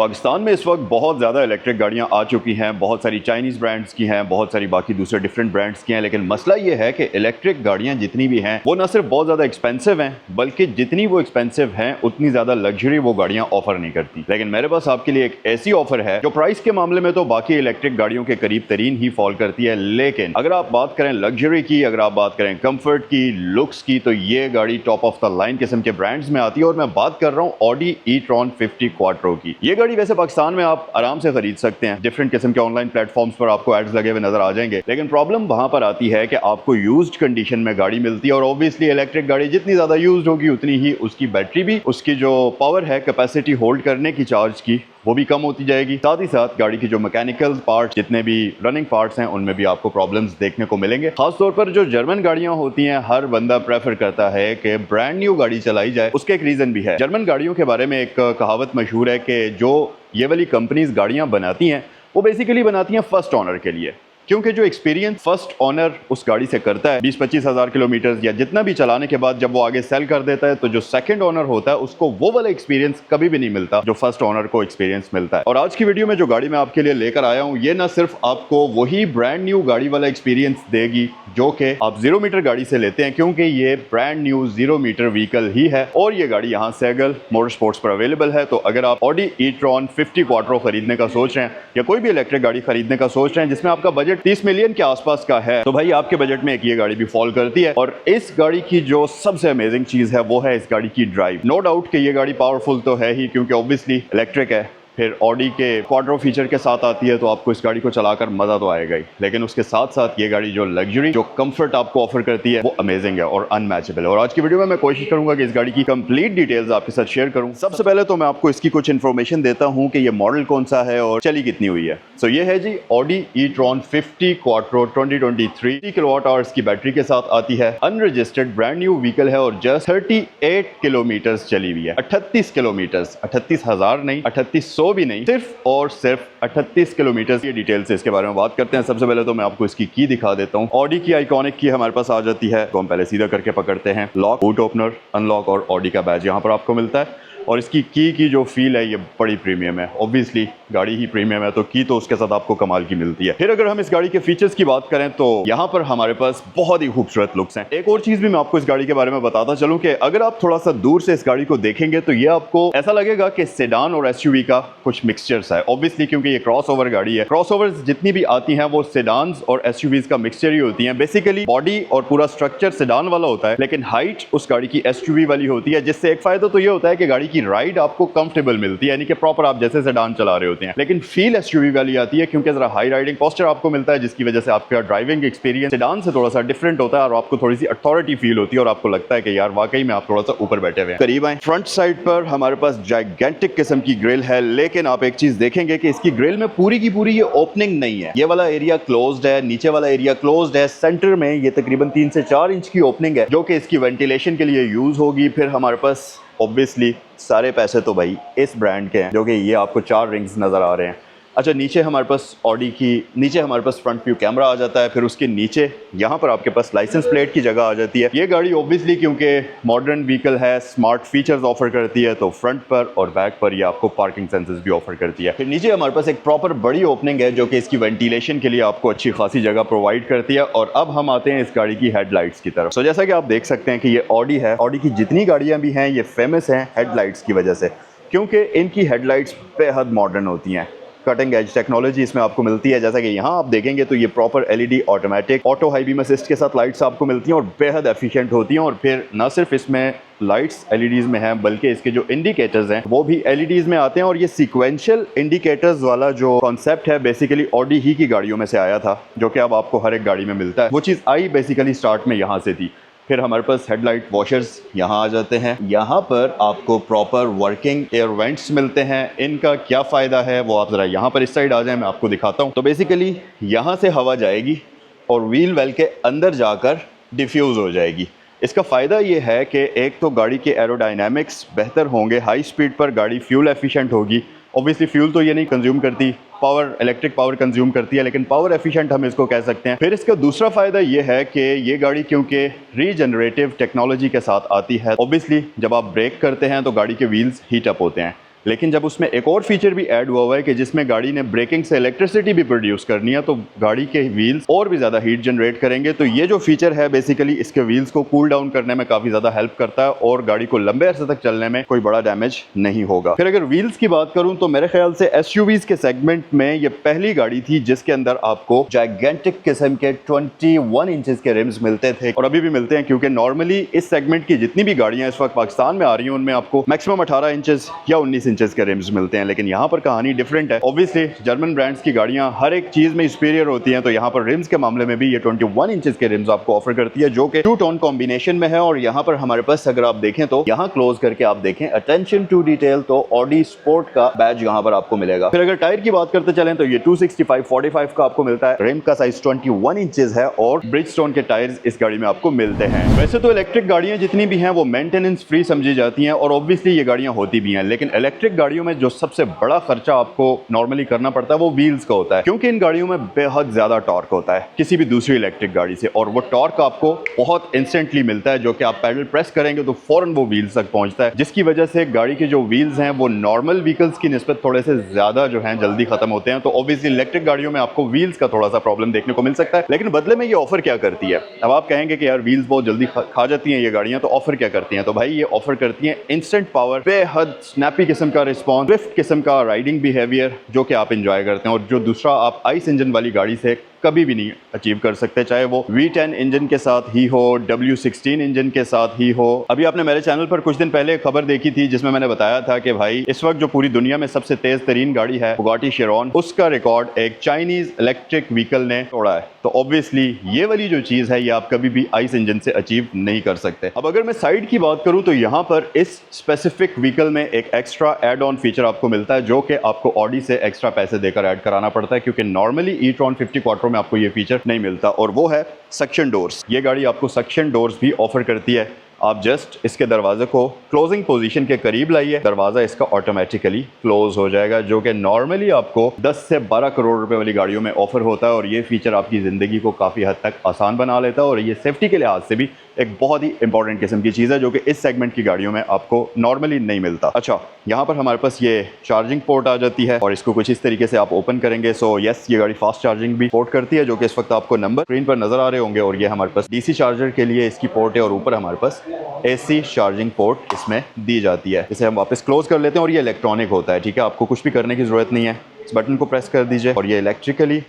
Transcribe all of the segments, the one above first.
पाकिस्तान में इस वक्त बहुत ज़्यादा इलेक्ट्रिक गाड़ियाँ आ चुकी हैं, बहुत सारी चाइनीज़ ब्रांड्स की हैं, बहुत सारी बाकी दूसरे डिफरेंट ब्रांड्स की हैं। लेकिन मसला ये है कि इलेक्ट्रिक गाड़ियाँ जितनी भी हैं वो न सिर्फ बहुत ज़्यादा एक्सपेंसिव हैं, बल्कि जितनी वो एक्सपेंसिव हैं उतनी ज़्यादा लग्जरी वो गाड़ियाँ ऑफर नहीं करती। लेकिन मेरे पास आपके लिए एक ऐसी ऑफर है जो प्राइस के मामले में तो बाकी इलेक्ट्रिक गाड़ियों के करीब तरीन ही फॉल करती है, लेकिन अगर आप बात करें लग्जरी की, अगर आप बात करें कम्फर्ट की, लुक्स की, तो ये गाड़ी टॉप ऑफ द लाइन किस्म के ब्रांड्स में आती है। और मैं बात कर रहा हूँ ऑडी ई-ट्रॉन 50 क्वाट्रो की। ये गाड़ी वैसे पाकिस्तान में आप आराम से खरीद सकते हैं, डिफरेंट किस्म के ऑनलाइन प्लेटफॉर्म्स पर आपको एड्स लगे हुए नजर आ जाएंगे। लेकिन प्रॉब्लम वहां पर आती है कि आपको यूज्ड कंडीशन में गाड़ी मिलती है, और ऑब्वियसली इलेक्ट्रिक गाड़ी जितनी ज्यादा यूज्ड होगी उतनी ही उसकी बैटरी भी, उसकी जो पावर है, कैपेसिटी होल्ड करने की चार्ज की, वो भी कम होती जाएगी। साथ ही साथ गाड़ी की जो मैकेनिकल पार्ट, जितने भी रनिंग पार्ट्स हैं, उनमें भी आपको प्रॉब्लम्स देखने को मिलेंगे। खासतौर पर जो जर्मन गाड़ियां होती हैं, हर बंदा प्रेफर करता है कि ब्रांड न्यू गाड़ी चलाई जाए। उसके एक रीजन भी है। जर्मन गाड़ियों के बारे में एक कहावत मशहूर है कि जो ये वाली कंपनीज गाड़ियां बनाती हैं वो बेसिकली बनाती हैं फर्स्ट ऑनर के लिए, क्योंकि जो एक्सपीरियंस फर्स्ट ऑनर उस गाड़ी से करता है 20-25 हज़ार किलोमीटर या जितना भी चलाने के बाद जब वो आगे सेल कर देता है, तो जो सेकंड ऑनर होता है उसको वो वाला एक्सपीरियंस कभी भी नहीं मिलता जो फर्स्ट ऑनर को एक्सपीरियंस मिलता है। और आज की वीडियो में जो गाड़ी मैं आपके लिए लेकर आया हूँ, ये ना सिर्फ आपको वही ब्रांड न्यू गाड़ी वाला एक्सपीरियंस देगी जो कि आप 0 मीटर गाड़ी से लेते हैं, क्योंकि ये ब्रांड न्यू 0 मीटर व्हीकल ही है और ये गाड़ी यहाँ सेगल मोटरस्पोर्ट्स पर अवेलेबल है। तो अगर आप ऑडी ई-ट्रॉन 50 क्वाट्रो खरीदने का सोच रहे हैं या कोई भी इलेक्ट्रिक गाड़ी खरीदने का सोच रहे हैं जिसमें आपका बजट 30 मिलियन के आसपास का है, तो भाई आपके बजट में एक ये गाड़ी भी फॉल करती है। और इस गाड़ी की जो सबसे अमेजिंग चीज है वो है इस गाड़ी की ड्राइव। नो डाउट कि ये गाड़ी पावरफुल तो है ही, क्योंकि ऑब्वियसली इलेक्ट्रिक है, फिर ऑडी के क्वाड्रो फीचर के साथ आती है, तो आपको इस गाड़ी को चलाकर मजा तो आएगा ही। लेकिन उसके साथ साथ ये गाड़ी जो लग्जरी, जो कंफर्ट आपको ऑफर करती है, वो अमेजिंग है और अनमैचेबल है। और आज की वीडियो में मैं कोशिश करूंगा कि इस गाड़ी की कंप्लीट डिटेल्स आपके साथ शेयर करूं। सबसे पहले तो मैं आपको इसकी कुछ इन्फॉर्मेशन देता हूं कि ये मॉडल कौन सा है और चली कितनी हुई है। सो ये है जी Audi e-tron 50 quattro 2023, 30 kilowatt hours की बैटरी के साथ आती है। अनरजिस्टर्ड ब्रांड न्यू व्हीकल है और जस्ट 38 किलोमीटर चली हुई है। 38 किलोमीटर, 38,000 नहीं, 3800 भी नहीं, सिर्फ और सिर्फ 38 किलोमीटर। ये डिटेल से इसके बारे में बात करते हैं। सबसे पहले तो मैं आपको इसकी की दिखा देता हूँ। ऑडी की आइकॉनिक की हमारे पास आ जाती है, तो हम पहले सीधा करके पकड़ते हैं। लॉक, बूट ओपनर, अनलॉक और ऑडी का बैज यहाँ पर आपको मिलता है। और इसकी की जो फील है ये बड़ी प्रीमियम है। ऑब्वियसली गाड़ी ही प्रीमियम है तो की तो उसके साथ आपको कमाल की मिलती है। फिर अगर हम इस गाड़ी के फीचर्स की बात करें तो यहाँ पर हमारे पास बहुत ही खूबसूरत लुक्स हैं। एक और चीज भी मैं आपको इस गाड़ी के बारे में बताता चलूं कि अगर आप थोड़ा सा दूर से इस गाड़ी को देखेंगे तो ये आपको ऐसा लगेगा कि सेडान और एसयूवी का कुछ मिक्सचर्स है। ऑब्वियसली क्योंकि ये क्रॉसओवर गाड़ी है। क्रॉसओवर्स जितनी भी आती हैं वो सेडान्स और एसयूवीज का मिक्सचर ही होती हैं। बेसिकली बॉडी और पूरा स्ट्रक्चर सेडान वाला होता है, लेकिन हाइट उस गाड़ी की एसयूवी वाली होती है, जिससे एक फायदा तो ये होता है कि गाड़ी की राइड आपको कंफर्टेबल मिलती है, यानी कि प्रॉपर आप जैसे सेडान चला रहे होते हैं। लेकिन फील एसयूवी वाली आती है क्योंकि जरा हाई राइडिंग पोस्चर आपको मिलता है, जिसकी वजह से आपका ड्राइविंग एक्सपीरियंस सेडान से थोड़ा सा डिफरेंट होता है और आपको थोड़ी सी अथॉरिटी फील होती है और आपको लगता है कि यार वाकई में आप थोड़ा सा ऊपर बैठे हुए हैं। करीब आए, फ्रंट साइड पर हमारे पास जाइगेंटिक किस्म की ग्रिल है, लेकिन आप एक चीज देखेंगे कि इसकी ग्रिल में पूरी की पूरी ये ओपनिंग नहीं है। ये वाला एरिया क्लोज्ड है, नीचे वाला एरिया क्लोज्ड है, सेंटर में ये तकरीबन 3 से 4 इंच की ओपनिंग है जो कि इसकी वेंटिलेशन के लिए यूज होगी। फिर हमारे पास ऑब्वियसली सारे पैसे तो भाई इस ब्रांड के हैं, जो कि ये आपको 4 रिंग्स नजर आ रहे हैं। अच्छा, नीचे हमारे पास ऑडी की नीचे हमारे पास फ्रंट व्यू कैमरा आ जाता है। फिर उसके नीचे यहाँ पर आपके पास लाइसेंस प्लेट की जगह आ जाती है। ये गाड़ी ऑब्वियसली क्योंकि मॉडर्न व्हीकल है, स्मार्ट फीचर्स ऑफर करती है, तो फ्रंट पर और बैक पर ये आपको पार्किंग सेंसर्स भी ऑफर करती है। फिर नीचे हमारे पास एक प्रॉपर बड़ी ओपनिंग है जो कि इसकी वेंटिलेशन के लिए आपको अच्छी खासी जगह प्रोवाइड करती है। और अब हम आते हैं इस गाड़ी की हेडलाइट्स की तरफ। तो जैसा कि आप देख सकते हैं कि ये ऑडी है, ऑडी की जितनी गाड़ियाँ भी हैं ये फेमस हैं हेडलाइट्स की वजह से, क्योंकि इनकी हेडलाइट्स बेहद मॉडर्न होती हैं। कटिंग एज टेक्नोलॉजी इसमें आपको मिलती है। जैसा कि यहाँ आप देखेंगे तो ये proper LED automatic auto high beam assist के साथ लाइट्स आपको मिलती हैं और बेहद एफिशिएंट होती हैं। और फिर ना सिर्फ इसमें लाइट्स एलईडीज में हैं, बल्कि इसके जो इंडिकेटर्स हैं वो भी एलईडीज में आते हैं। और ये सीक्वेंशियल इंडिकेटर्स वाला जो कॉन्सेप्ट है बेसिकली ऑडी ही की गाड़ियों में से आया था, जो कि अब आपको हर एक गाड़ी में मिलता है। वो चीज़ आई बेसिकली स्टार्ट में यहाँ से थी। फिर हमारे पास हेडलाइट वॉशर्स यहाँ आ जाते हैं। यहाँ पर आपको प्रॉपर वर्किंग एयर वेंट्स मिलते हैं। इनका क्या फ़ायदा है वो आप ज़रा यहाँ पर इस साइड आ जाएं, मैं आपको दिखाता हूँ। तो बेसिकली यहाँ से हवा जाएगी और व्हील वेल के अंदर जाकर डिफ्यूज़ हो जाएगी। इसका फ़ायदा ये है कि एक तो गाड़ी के एरोडायनामिक्स बेहतर होंगे, हाई स्पीड पर गाड़ी फ्यूल एफिशिएंट होगी। ऑब्वियसली फ्यूल तो ये नहीं कंज्यूम करती, पावर, इलेक्ट्रिक पावर कंज्यूम करती है, लेकिन पावर एफिशिएंट हम इसको कह सकते हैं। फिर इसका दूसरा फ़ायदा ये है कि ये गाड़ी क्योंकि रीजनरेटिव टेक्नोलॉजी के साथ आती है, ऑब्वियसली जब आप ब्रेक करते हैं तो गाड़ी के व्हील्स हीट अप होते हैं, लेकिन जब उसमें एक और फीचर भी ऐड हुआ है कि जिसमें गाड़ी ने ब्रेकिंग से इलेक्ट्रिसिटी भी प्रोड्यूस करनी है, तो गाड़ी के व्हील्स और भी ज़्यादा हीट जनरेट करेंगे। तो ये जो फीचर है बेसिकली इसके व्हील्स को कूल डाउन करने में काफ़ी ज़्यादा हेल्प करता है और गाड़ी को लंबे अरसे तक चलने में कोई बड़ा डैमेज नहीं होगा। फिर अगर व्हील्स की बात करूं तो मेरे ख्याल से एसयूवीज के सेगमेंट में ये पहली गाड़ी थी जिसके अंदर आपको जाइगेंटिक किस्म के 21 इंचेस के रिम्स मिलते थे और अभी भी मिलते हैं, क्योंकि नॉर्मली इस सेगमेंट की जितनी भी गाड़ियां इस वक्त पाकिस्तान में आ रही हैं उनमें आपको मैक्सिमम 18 इंचेस या 19 इंचेस के रिम्स मिलते हैं। लेकिन यहाँ पर कहानी डिफरेंट है। ऑब्वियसली जर्मन ब्रांड्स की गाड़ियां हर एक चीज में सुपीरियर होती हैं, तो यहाँ पर रिम्स के मामले में भी ये 21 इंचेस के रिम्स आपको ऑफर करती है जो कि टू टोन कॉम्बिनेशन में है। और यहाँ पर हमारे पास अगर आप देखें तो यहाँ क्लोज करके आप देखें अटेंशन टू डिटेल, तो ऑडी स्पोर्ट का बैज यहाँ पर आपको मिलेगा। फिर अगर टायर की बात करते चलें तो ये 265/45 का आपको मिलता है। रिम का साइज 21 इंचेस है और ब्रिजस्टोन के टायर्स इस गाड़ी में आपको मिलते हैं। वैसे तो इलेक्ट्रिक गाड़ियां जितनी भी हैं वो मेंटेनेंस फ्री समझी जाती हैं और ऑब्वियसली ये गाड़ियां होती भी हैं, लेकिन इलेक्ट्रिक गाड़ियों में जो सबसे बड़ा खर्चा आपको नॉर्मली करना पड़ता है वो व्हील्स का होता है, क्योंकि इन गाड़ियों में बेहद ज्यादा टॉर्क होता है किसी भी दूसरी इलेक्ट्रिक गाड़ी से, और वो टॉर्क आपको बहुत इंस्टेंटली मिलता है जो कि आप पैडल प्रेस करेंगे तो फौरन वो व्हील्स तक पहुंचता है, जिसकी वजह से गाड़ी के जो व्हील्स हैं वो नॉर्मल व्हीकल्स की निस्बत थोड़े से ज्यादा जो हैं जल्दी खत्म होते हैं। तो ऑब्वियसली इलेक्ट्रिक गाड़ियों में आपको व्हील्स का थोड़ा सा प्रॉब्लम देखने को मिल सकता है, लेकिन बदले में ये ऑफर क्या करती है। अब आप कहेंगे कि यार व्हील्स बहुत जल्दी खा जाती हैं ये गाड़ियां, तो ऑफर क्या करती हैं। तो भाई ये ऑफर करती हैं इंस्टेंट पावर, बेहद स्नैपी किस्म का रिस्पॉन्स, स्विफ्ट किस्म का राइडिंग बिहेवियर जो कि आप इंजॉय करते हैं और जो दूसरा आप आइस इंजन वाली गाड़ी से कभी भी नहीं अचीव कर सकते, चाहे वो V10 इंजन के साथ ही हो, W16 इंजन के साथ ही हो। अभी आपने मेरे चैनल पर कुछ दिन पहले एक खबर देखी थी जिसमें मैंने बताया था कि भाई इस वक्त जो पूरी दुनिया में सबसे तेज तरीन गाड़ी है बुगाटी चिरॉन, उसका रिकॉर्ड एक चाइनीज इलेक्ट्रिक व्हीकल ने तोड़ा है। तो ऑब्वियसली ये वाली जो चीज है ये आप कभी भी आइस इंजन से अचीव नहीं कर सकते। अब अगर मैं साइड की बात करूं तो यहाँ पर इस स्पेसिफिक व्हीकल में एक एक्स्ट्रा एड ऑन फीचर आपको मिलता है जो कि आपको ऑडी से एक्स्ट्रा पैसे देकर ऐड कराना पड़ता है, क्योंकि नॉर्मली ई-ट्रॉन 50 क्वाट्रो में आपको ये फीचर नहीं मिलता, और वो है सक्शन डोर्स। ये गाड़ी आपको सक्शन डोर्स भी ऑफर करती है। आप जस्ट इसके दरवाजे को क्लोजिंग पोजीशन के करीब लाइए, दरवाजा इसका ऑटोमेटिकली क्लोज हो जाएगा, जो कि नॉर्मली आपको 10 से 12 करोड़ रुपए वाली गाड़ियों में ऑफर होता है। और ये फीचर आपकी ज़िंदगी को काफ़ी हद तक आसान बना लेता है और ये सेफ्टी के लिहाज से भी एक बहुत ही इंपॉर्टेंट किस्म की चीज़ है जो कि इस सेगमेंट की गाड़ियों में आपको नॉर्मली नहीं मिलता। अच्छा, यहाँ पर हमारे पास ये चार्जिंग पोर्ट आ जाती है और इसको कुछ इस तरीके से आप ओपन करेंगे। सो यस, ये गाड़ी फास्ट चार्जिंग भी पोर्ट करती है, जो कि इस वक्त आपको नंबर स्क्रीन पर नजर आ रहे होंगे। और ये हमारे पास डीसी चार्जर के लिए इसकी पोर्ट है और ऊपर हमारे पास एसी चार्जिंग पोर्ट इसमें दी जाती है। इसे हम वापस क्लोज कर लेते हैं और ये इलेक्ट्रॉनिक होता है, ठीक है। आपको कुछ भी करने की जरूरत नहीं है, इस बटन को प्रेस कर दीजिए और ये इलेक्ट्रिकली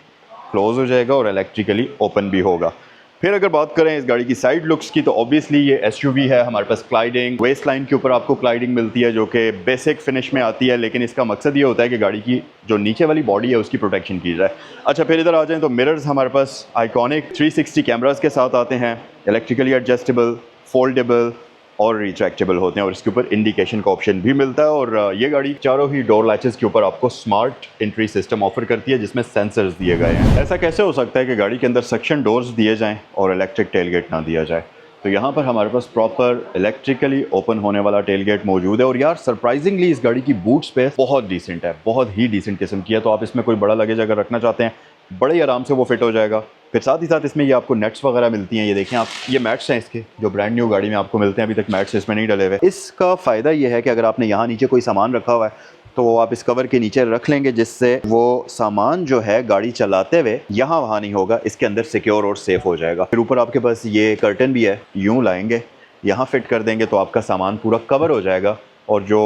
क्लोज हो जाएगा और इलेक्ट्रिकली ओपन भी होगा। फिर अगर बात करें इस गाड़ी की साइड लुक्स की, तो ऑब्वियसली ये एसयूवी है। हमारे पास क्लाइडिंग, वेस्ट लाइन के ऊपर आपको क्लाइडिंग मिलती है जो कि बेसिक फिनिश में आती है, लेकिन इसका मकसद ये होता है कि गाड़ी की जो नीचे वाली बॉडी है उसकी प्रोटेक्शन की जाए। अच्छा, फिर इधर आ जाएं तो मिरर्स हमारे पास आइकॉनिक 360 कैमरास के साथ आते हैं, इलेक्ट्रिकली एडजस्टेबल, फोल्डेबल और रिट्रैक्टेबल होते हैं और इसके ऊपर इंडिकेशन का ऑप्शन भी मिलता है। और ये गाड़ी चारों ही डोर लैचेस के ऊपर आपको स्मार्ट एंट्री सिस्टम ऑफर करती है जिसमें सेंसर्स दिए गए हैं। ऐसा कैसे हो सकता है कि गाड़ी के अंदर सक्शन डोर्स दिए जाएं और इलेक्ट्रिक टेलगेट ना दिया जाए। तो यहाँ पर हमारे पास प्रॉपर इलेक्ट्रिकली ओपन होने वाला टेलगेट मौजूद है और यार सरप्राइजिंगली इस गाड़ी की बूट स्पेस बहुत डिसेंट है, बहुत ही डिसेंट किस्म की है। तो आप इसमें कोई बड़ा लगेज अगर रखना चाहते हैं बड़े आराम से वो फिट हो जाएगा। फिर साथ ही साथ इसमें ये आपको नेट्स वगैरह मिलती हैं, ये देखें आप, ये मैट्स हैं इसके जो ब्रांड न्यू गाड़ी में आपको मिलते हैं, अभी तक मैट्स इसमें नहीं डले हुए। इसका फ़ायदा ये है कि अगर आपने यहाँ नीचे कोई सामान रखा हुआ है तो आप इस कवर के नीचे रख लेंगे, जिससे वो सामान जो है गाड़ी चलाते हुए यहाँ वहाँ नहीं होगा, इसके अंदर सिक्योर और सेफ हो जाएगा। फिर ऊपर आपके पास ये कर्टन भी है, यूँ लाएंगे यहाँ फिट कर देंगे तो आपका सामान पूरा कवर हो जाएगा और जो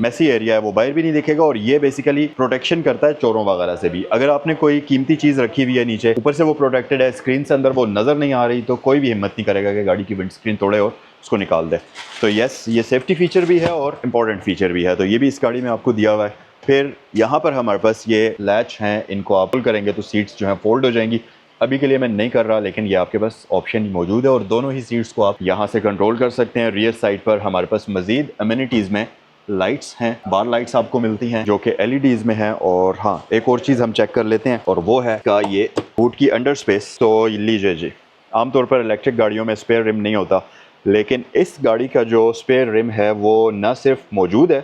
मैसी एरिया है वो बाहर भी नहीं दिखेगा। और ये बेसिकली प्रोटेक्शन करता है चोरों वगैरह से भी। अगर आपने कोई कीमती चीज़ रखी हुई है नीचे, ऊपर से वो प्रोटेक्टेड है, स्क्रीन से अंदर वो नज़र नहीं आ रही, तो कोई भी हिम्मत नहीं करेगा कि गाड़ी की विंड स्क्रीन तोड़े और उसको निकाल दे। तो यस, ये सेफ्टी फीचर भी है और इम्पॉर्टेंट फीचर भी है, तो ये भी इस गाड़ी में आपको दिया हुआ है। फिर यहाँ पर हमारे पास ये लैच हैं, इनको आप पुल करेंगे तो सीट्स जो हैं फोल्ड हो जाएंगी। अभी के लिए मैं नहीं कर रहा, लेकिन ये आपके पास ऑप्शन मौजूद है और दोनों ही सीट्स को आप यहाँ से कंट्रोल कर सकते हैं। रियर साइड पर हमारे पास मजीद अमेनिटीज़ में लाइट्स हैं, बार लाइट्स आपको मिलती हैं जो कि एलईडीज में हैं। और हाँ, एक और चीज़ हम चेक कर लेते हैं और वो है का ये बूट की अंडर स्पेस। तो लीजिए जी, आमतौर पर इलेक्ट्रिक गाड़ियों में स्पेयर रिम नहीं होता, लेकिन इस गाड़ी का जो स्पेयर रिम है वो न सिर्फ मौजूद है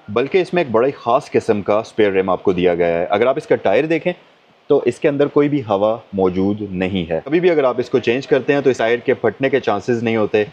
बल्कि इसमें एक बड़ी ख़ास किस्म का स्पेयर रिम आपको दिया गया है। अगर आप इसका टायर देखें तो इसके अंदर कोई भी हवा मौजूद नहीं है। कभी भी अगर आप इसको चेंज करते हैं तो इस टायर के फटने के चांसेस नहीं होते,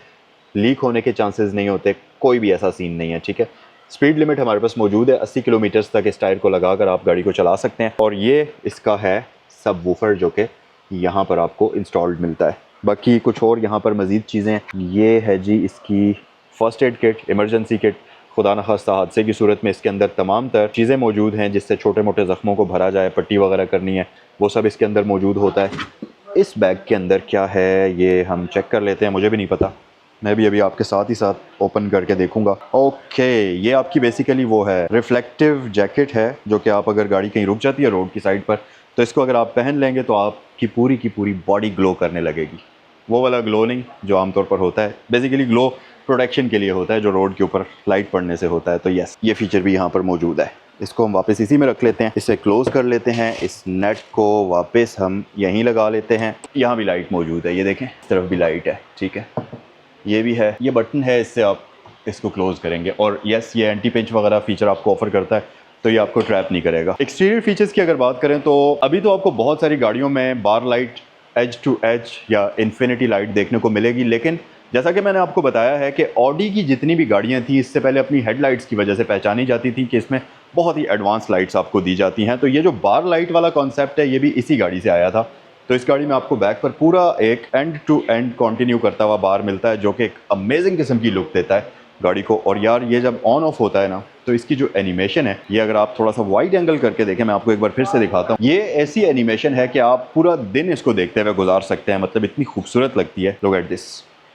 लीक होने के चांसेस नहीं होते, कोई भी ऐसा सीन नहीं है, ठीक है। स्पीड लिमिट हमारे पास मौजूद है 80 किलोमीटर तक इस टायर को लगाकर आप गाड़ी को चला सकते हैं। और ये इसका है सब वूफर जो कि यहाँ पर आपको इंस्टॉल्ड मिलता है। बाकी कुछ और यहाँ पर मज़ीद चीज़ें, ये है जी इसकी first aid kit, emergency kit. खुदा न खास्ता हादसे की सूरत में इसके अंदर तमाम तर चीज़ें मौजूद हैं जिससे छोटे मोटे ज़ख्मों को भरा जाए, पट्टी वगैरह करनी है, वो सब इसके अंदर मौजूद होता है। इस बैग के अंदर क्या है ये हम चेक कर लेते हैं, मुझे भी नहीं पता, मैं भी अभी आपके साथ ही साथ ओपन करके देखूंगा। ओके, ये आपकी बेसिकली वो है रिफ्लेक्टिव जैकेट है जो कि आप अगर गाड़ी कहीं रुक जाती है रोड की साइड पर तो इसको अगर आप पहन लेंगे तो आपकी पूरी की पूरी बॉडी ग्लो करने लगेगी। वो वाला ग्लो नहीं जो आमतौर पर होता है, बेसिकली ग्लो प्रोटेक्शन के लिए होता है जो रोड के ऊपर लाइट पड़ने से होता है। तो यस, ये फीचर भी यहाँ पर मौजूद है। इसको हम वापस इसी में रख लेते हैं, इसे क्लोज़ कर लेते हैं, इस नेट को वापस हम यहीं लगा लेते हैं। यहाँ भी लाइट मौजूद है, ये देखें इस तरफ भी लाइट है, ठीक है, ये भी है, ये बटन है, इससे आप इसको क्लोज़ करेंगे। और यस, ये एंटी पिंच वगैरह फीचर आपको ऑफर करता है तो ये आपको ट्रैप नहीं करेगा। एक्सटीरियर फीचर्स की अगर बात करें तो अभी तो आपको बहुत सारी गाड़ियों में बार लाइट, एज टू एज या इन्फिनिटी लाइट देखने को मिलेगी, लेकिन जैसा कि मैंने आपको बताया है कि ऑडी की जितनी भी गाड़ियां थी इससे पहले अपनी हेडलाइट्स की वजह से पहचानी जाती थी कि इसमें बहुत ही एडवांस लाइट्स आपको दी जाती हैं। तो ये जो बार लाइट वाला कॉन्सेप्ट है ये भी इसी गाड़ी से आया था। तो इस गाड़ी में आपको बैक पर पूरा एक एंड टू एंड कंटिन्यू करता हुआ बार मिलता है जो कि एक अमेजिंग किस्म की लुक देता है गाड़ी को। और यार ये जब ऑन ऑफ होता है ना तो इसकी जो एनिमेशन है, ये अगर आप थोड़ा सा वाइड एंगल करके देखें, मैं आपको एक बार फिर से दिखाता हूँ, ये ऐसी एनिमेशन है कि आप पूरा दिन इसको देखते हुए गुजार सकते हैं। मतलब इतनी खूबसूरत लगती है। लुक एट दिस,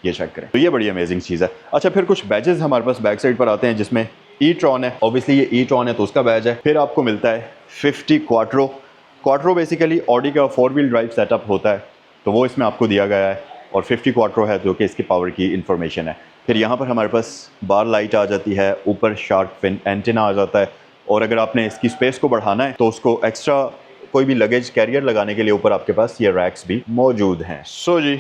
ये चेक करें, तो ये बड़ी अमेजिंग चीज़ है। अच्छा, फिर कुछ बैजेस हमारे पास बैक साइड पर आते हैं जिसमें ई-ट्रॉन है। ऑब्वियसली ये ई-ट्रॉन है तो उसका बैज है। फिर आपको मिलता है 50 क्वाट्रो। क्वाट्रो बेसिकली ऑडी का 4 व्हील ड्राइव सेटअप होता है तो वो इसमें आपको दिया गया है, और 50 क्वाट्रो है जो कि इसकी पावर की इंफॉर्मेशन है। फिर यहाँ पर हमारे पास बार लाइट आ जाती है, ऊपर शार्क फिन एंटेना आ जाता है, और अगर आपने इसकी स्पेस को बढ़ाना है तो उसको एक्स्ट्रा कोई भी लगेज कैरियर लगाने के लिए ऊपर आपके पास ये रैक्स भी मौजूद हैं। सो जी,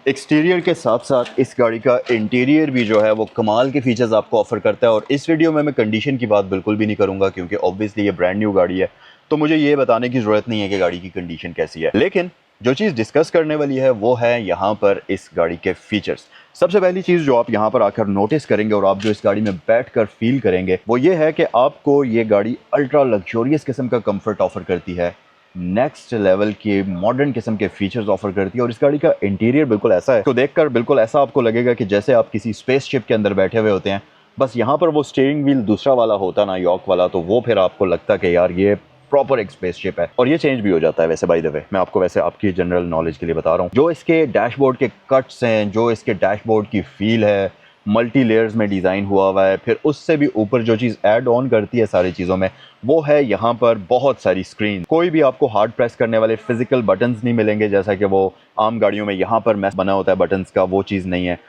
एक्सटीरियर के साथ साथ इस गाड़ी का इंटीरियर भी जो है वो कमाल के फीचर्स आपको ऑफर करता है। और इस वीडियो में मैं कंडीशन की बात बिल्कुल भी नहीं करूँगा क्योंकि ऑब्वियसली ये ब्रांड न्यू गाड़ी है तो मुझे ये बताने की ज़रूरत नहीं है कि गाड़ी की कंडीशन कैसी है। लेकिन जो चीज़ डिस्कस करने वाली है वो है यहाँ पर इस गाड़ी के फीचर्स। सबसे पहली चीज़ जो आप यहाँ पर आकर नोटिस करेंगे और आप जो इस गाड़ी में बैठकर फील करेंगे वो ये है कि आपको ये गाड़ी अल्ट्रा लग्जोरियस किस्म का कंफर्ट ऑफर करती है, नेक्स्ट लेवल के मॉडर्न किस्म के फीचर्स ऑफर करती है। और इस गाड़ी का इंटीरियर बिल्कुल ऐसा है तो देखकर बिल्कुल ऐसा आपको लगेगा कि जैसे आप किसी स्पेसशिप के अंदर बैठे हुए होते हैं। बस यहाँ पर वो स्टीयरिंग व्हील दूसरा वाला होता ना, यॉर्क वाला, तो वो फिर आपको लगता कि यार ये प्रॉपर एक स्पेसशिप है। और ये चेंज भी हो जाता है वैसे, बाय द वे मैं आपको वैसे आपकी जनरल नॉलेज के लिए बता रहा हूँ। जो इसके डैशबोर्ड के कट्स हैं, जो इसके डैशबोर्ड की फील है, मल्टी लेयर्स में डिज़ाइन हुआ हुआ है। फिर उससे भी ऊपर जो चीज़ ऐड ऑन करती है सारी चीज़ों में वो है यहाँ पर बहुत सारी स्क्रीन। कोई भी आपको हार्ड प्रेस करने वाले फिजिकल बटन्स नहीं मिलेंगे जैसा कि वो आम गाड़ियों में यहाँ पर मैस बना होता है बटन्स का, वो चीज़ नहीं है।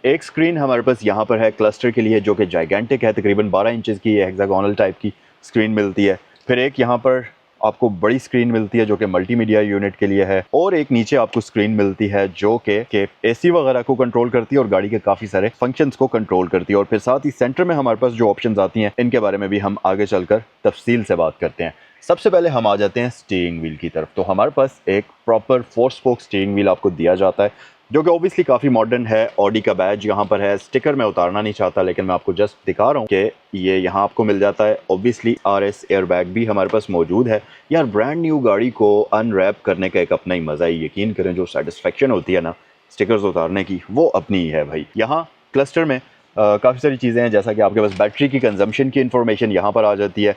एक स्क्रीन हमारे पास यहाँ पर है क्लस्टर के लिए जो कि जाइगेंटिक है, तकरीबन 12 इंचज़ की हेक्सागोनल टाइप की स्क्रीन मिलती है। फिर एक यहाँ पर आपको बड़ी स्क्रीन मिलती है जो कि मल्टीमीडिया यूनिट के लिए है, और एक नीचे आपको स्क्रीन मिलती है जो कि एसी वगैरह को कंट्रोल करती है और गाड़ी के काफ़ी सारे फंक्शंस को कंट्रोल करती है। और फिर साथ ही सेंटर में हमारे पास जो ऑप्शंस आती हैं इनके बारे में भी हम आगे चलकर तफसील से बात करते हैं। सबसे पहले हम आ जाते हैं स्टीयरिंग व्हील की तरफ। तो हमारे पास एक प्रॉपर 4 स्पोक स्टीयरिंग व्हील आपको दिया जाता है जो कि ऑब्वियसली काफ़ी मॉडर्न है। ऑडी का बैज यहाँ पर है, स्टिकर मैं उतारना नहीं चाहता लेकिन मैं आपको जस्ट दिखा रहा हूँ कि ये यहाँ आपको मिल जाता है। ऑब्वियसली RS एयरबैग भी हमारे पास मौजूद है। यार ब्रांड न्यू गाड़ी को अनरैप करने का एक अपना ही मज़ा है, यकीन करें जो सेटिस्फेक्शन होती है ना स्टिकर्स उतारने की, वो अपनी ही है भाई। यहाँ क्लस्टर में काफ़ी सारी चीज़ें हैं, जैसा कि आपके पास बैटरी की कंजम्पशन की इन्फॉर्मेशन यहाँ पर आ जाती है।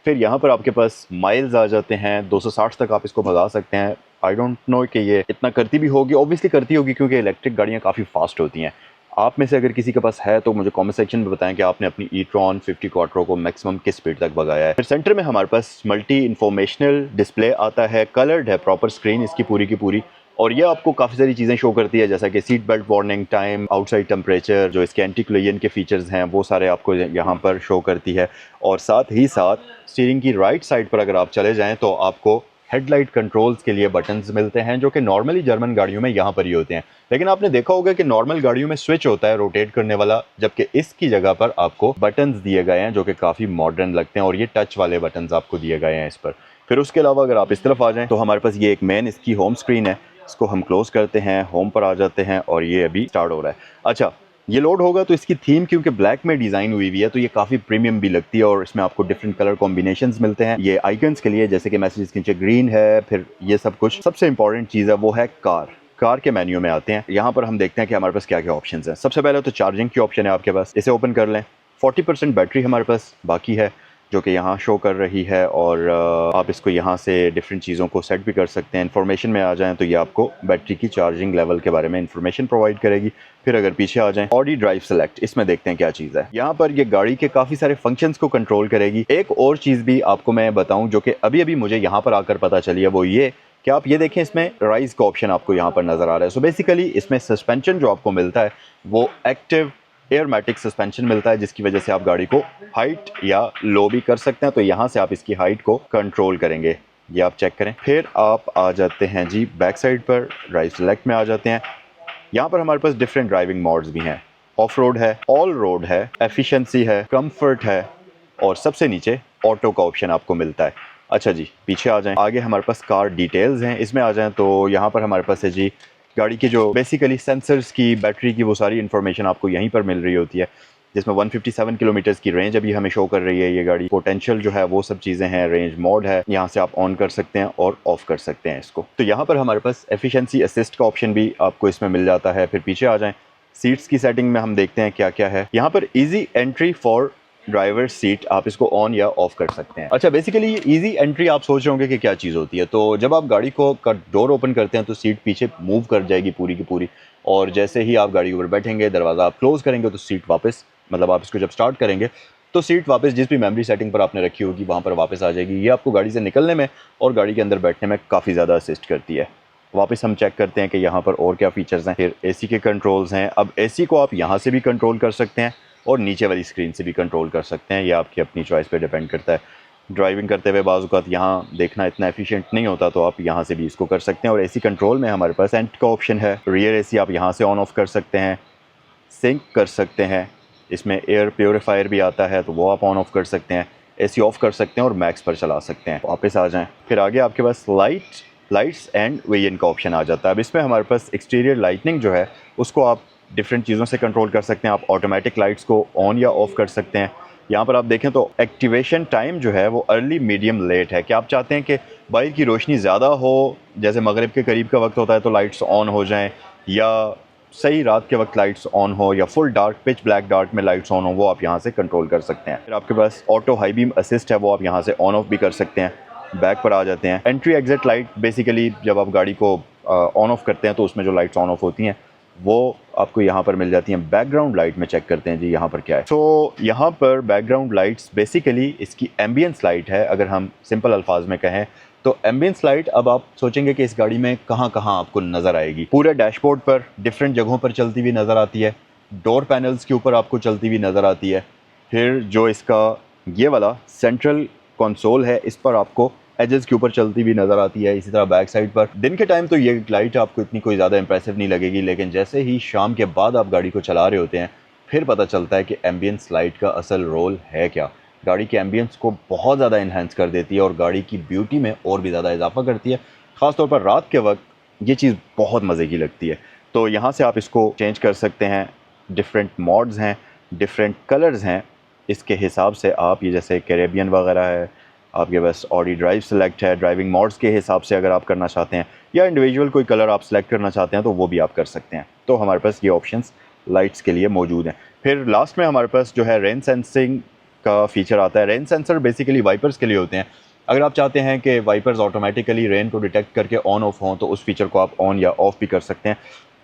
फिर यहाँ पर आपके पास माइल्स आ जाते हैं, 260 तक आप इसको भगा सकते हैं। आई डोंट नो कि ये इतना करती भी होगी, ऑब्वियसली करती होगी क्योंकि इलेक्ट्रिक गाड़ियाँ काफ़ी फास्ट होती हैं। आप में से अगर किसी के पास है तो मुझे कमेंट सेक्शन में बताएं कि आपने अपनी ई-ट्रॉन 50 क्वाट्रो को मैक्सिमम किस स्पीड तक भगाया है। फिर सेंटर में हमारे पास मल्टी इन्फॉर्मेशनल डिस्प्ले आता है, कलर्ड है प्रॉपर स्क्रीन इसकी पूरी की पूरी, और ये आपको काफ़ी सारी चीज़ें शो करती है जैसा कि seat belt warning, time, outside temperature, जो इसके एंटी कोलिजन के फीचर्स हैं वो सारे आपको यहाँ पर शो करती है। और साथ ही साथ स्टीयरिंग की राइट साइड पर अगर आप चले जाएँ तो आपको हेडलाइट कंट्रोल्स के लिए बटन्स मिलते हैं जो कि नॉर्मली जर्मन गाड़ियों में यहाँ पर ही होते हैं। लेकिन आपने देखा होगा कि नॉर्मल गाड़ियों में स्विच होता है रोटेट करने वाला, जबकि इसकी जगह पर आपको बटन्स दिए गए हैं जो कि काफ़ी मॉडर्न लगते हैं, और ये टच वाले बटन्स आपको दिए गए हैं इस पर। फिर उसके अलावा अगर आप इस तरफ आ जाएँ तो हमारे पास ये एक मेन इसकी होम स्क्रीन है, इसको हम क्लोज करते हैं, होम पर आ जाते हैं और ये अभी स्टार्ट हो रहा है। अच्छा, ये लोड होगा तो इसकी थीम क्योंकि ब्लैक में डिज़ाइन हुई है तो ये काफ़ी प्रीमियम भी लगती है और इसमें आपको डिफरेंट कलर कॉम्बिनेशंस मिलते हैं। ये आइकन्स के लिए जैसे कि मैसेज के नीचे ग्रीन है, फिर ये सब कुछ। सबसे इंपॉर्टेंट चीज़ है वो है कार के मेन्यू में आते हैं। यहाँ पर हम देखते हैं कि हमारे पास क्या क्या ऑप्शंस हैं। सबसे पहले तो चार्जिंग की ऑप्शन है आपके पास, इसे ओपन कर लें। 40% बैटरी हमारे पास बाकी है जो कि यहाँ शो कर रही है और आप इसको यहाँ से डिफरेंट चीज़ों को सेट भी कर सकते हैं। इन्फॉर्मेशन में आ जाएं तो ये आपको बैटरी की चार्जिंग लेवल के बारे में इन्फॉर्मेशन प्रोवाइड करेगी। फिर अगर पीछे आ जाएं ऑडी ड्राइव सेलेक्ट, इसमें देखते हैं क्या चीज़ है। यहाँ पर ये गाड़ी के काफ़ी सारे फंक्शंस को कंट्रोल करेगी। एक और चीज़ भी आपको मैं बताऊँ जो कि अभी अभी मुझे यहाँ पर आकर पता चली है, वो ये कि आप ये देखें इसमें राइज का ऑप्शन आपको यहाँ पर नज़र आ रहा है। सो बेसिकली इसमें सस्पेंशन जो आपको मिलता है वो एक्टिव एयरमैटिक सस्पेंशन मिलता है, जिसकी वजह से आप गाड़ी को हाइट या लो भी कर सकते हैं। तो यहाँ से आप इसकी हाइट को कंट्रोल करेंगे, ये आप चेक करें। फिर आप आ जाते हैं जी बैक साइड पर, ड्राइव सेलेक्ट में आ जाते हैं। यहाँ पर हमारे पास डिफरेंट ड्राइविंग मोड्स भी हैं। ऑफ रोड है, ऑल रोड है, एफिशिएंसी है, कंफर्ट है और सबसे नीचे ऑटो का ऑप्शन आपको मिलता है। अच्छा जी, पीछे आ जाएं। आगे हमारे पास कार डिटेल्स हैं, इसमें आ जाएं तो यहाँ पर हमारे पास है जी गाड़ी की जो बेसिकली सेंसर्स की, बैटरी की, वो सारी इन्फॉर्मेशन आपको यहीं पर मिल रही होती है, जिसमें 157 किलोमीटर्स की रेंज अभी हमें शो कर रही है ये गाड़ी। पोटेंशियल जो है वो सब चीज़ें हैं, रेंज मोड है, यहाँ से आप ऑन कर सकते हैं और ऑफ कर सकते हैं इसको। तो यहाँ पर हमारे पास एफिशिएंसी असिस्ट का ऑप्शन भी आपको इसमें मिल जाता है। फिर पीछे आ जाएं, सीट्स की सेटिंग में हम देखते हैं क्या क्या है। यहाँ पर easy entry for driver seat, आप इसको ऑन या ऑफ कर सकते हैं। अच्छा, बेसिकली इजी एंट्री आप सोच रहे होंगे कि क्या चीज़ होती है। तो जब आप गाड़ी को का डोर ओपन करते हैं तो सीट पीछे मूव कर जाएगी पूरी की पूरी, और जैसे ही आप गाड़ी के ऊपर बैठेंगे, दरवाज़ा आप क्लोज़ करेंगे तो सीट वापस, मतलब आप इसको जब स्टार्ट करेंगे तो सीट वापस जिस भी मेमोरी सेटिंग पर आपने रखी होगी वहाँ पर वापस आ जाएगी। ये आपको गाड़ी से निकलने में और गाड़ी के अंदर बैठने में काफ़ी ज़्यादा असिस्ट करती है। वापस हम चेक करते हैं कि यहाँ पर और क्या फीचर्स हैं। फिर एसी के कंट्रोल्स हैं। अब एसी को आप यहाँ से भी कंट्रोल कर सकते हैं और नीचे वाली स्क्रीन से भी कंट्रोल कर सकते हैं, ये आपकी अपनी चॉइस पे डिपेंड करता है। ड्राइविंग करते हुए बाज़ औक़ात यहाँ देखना इतना एफिशिएंट नहीं होता तो आप यहाँ से भी इसको कर सकते हैं। और एसी कंट्रोल में हमारे पास सेंट का ऑप्शन है, रियर एसी आप यहाँ से ऑन ऑफ कर सकते हैं, सिंक कर सकते हैं, इसमें एयर प्योरीफायर भी आता है तो वो आप ऑन ऑफ कर सकते हैं, एसी ऑफ कर सकते हैं और मैक्स पर चला सकते हैं। वापस आ जाएँ, फिर आगे आपके पास लाइट्स एंड वेरिएंट का ऑप्शन आ जाता है। अब इसमें हमारे पास एक्सटीरियर लाइटनिंग जो है उसको आप डिफरेंट चीज़ों से कंट्रोल कर सकते हैं। आप ऑटोमेटिक लाइट्स को ऑन या ऑफ़ कर सकते हैं। यहाँ पर आप देखें तो एक्टिवेशन टाइम जो है वो अर्ली, मीडियम, लेट है कि आप चाहते हैं कि बाहर की रोशनी ज़्यादा हो, जैसे मगरिब के करीब का वक्त होता है तो लाइट्स ऑन हो जाएं, या सही रात के वक्त लाइट्स ऑन हो, या full dark, pitch black dark में लाइट्स ऑन हो, वो आप यहाँ से कंट्रोल कर सकते हैं। फिर आपके पास ऑटो हाई बीम असिस्ट है, वो आप यहाँ से ऑन ऑफ भी कर सकते हैं। बैक पर आ जाते हैं। एंट्री एग्जिट लाइट, बेसिकली जब आप गाड़ी को ऑन ऑफ करते हैं तो उसमें जो लाइट्स ऑन ऑफ होती हैं वो आपको यहाँ पर मिल जाती हैं। बैकग्राउंड लाइट में चेक करते हैं जी यहाँ पर क्या है। तो यहाँ पर बैकग्राउंड लाइट्स बेसिकली इसकी एम्बियंस लाइट है, अगर हम सिंपल अल्फाज में कहें तो एम्बियंस लाइट। अब आप सोचेंगे कि इस गाड़ी में कहाँ कहाँ आपको नज़र आएगी। पूरे डैशबोर्ड पर डिफरेंट जगहों पर चलती हुई नज़र आती है, डोर पैनल्स के ऊपर आपको चलती हुई नज़र आती है। फिर जो इसका ये वाला सेंट्रल कंसोल है इस पर आपको एजेस के ऊपर चलती हुई नज़र आती है। इसी तरह बैक साइड पर दिन के टाइम तो ये लाइट आपको इतनी कोई ज़्यादा इंप्रेसिव नहीं लगेगी, लेकिन जैसे ही शाम के बाद आप गाड़ी को चला रहे होते हैं फिर पता चलता है कि एम्बियंस लाइट का असल रोल है क्या। गाड़ी के एम्बियंस को बहुत ज़्यादा इन्हेंस कर देती है और गाड़ी की ब्यूटी में और भी ज़्यादा इजाफा करती है। ख़ासतौर पर रात के वक्त ये चीज़ बहुत मज़े की लगती है। तो यहाँ से आप इसको चेंज कर सकते हैं। डिफरेंट मॉड्स हैं, डिफरेंट कलर्स हैं, इसके हिसाब से आप, ये जैसे कैरेबियन वगैरह है, आपके पास ऑडी ड्राइव सेलेक्ट है, ड्राइविंग मोड्स के हिसाब से अगर आप करना चाहते हैं, या इंडिविजुअल कोई कलर आप सेलेक्ट करना चाहते हैं तो वो भी आप कर सकते हैं। तो हमारे पास ये ऑप्शंस लाइट्स के लिए मौजूद हैं। फिर लास्ट में हमारे पास जो है रेन सेंसिंग का फीचर आता है। रेन सेंसर बेसिकली वाइपर्स के लिए होते हैं। अगर आप चाहते हैं कि वाइपर्स ऑटोमेटिकली रेन को डिटेक्ट करके ऑन ऑफ हों तो उस फीचर को आप ऑन या ऑफ़ भी कर सकते हैं।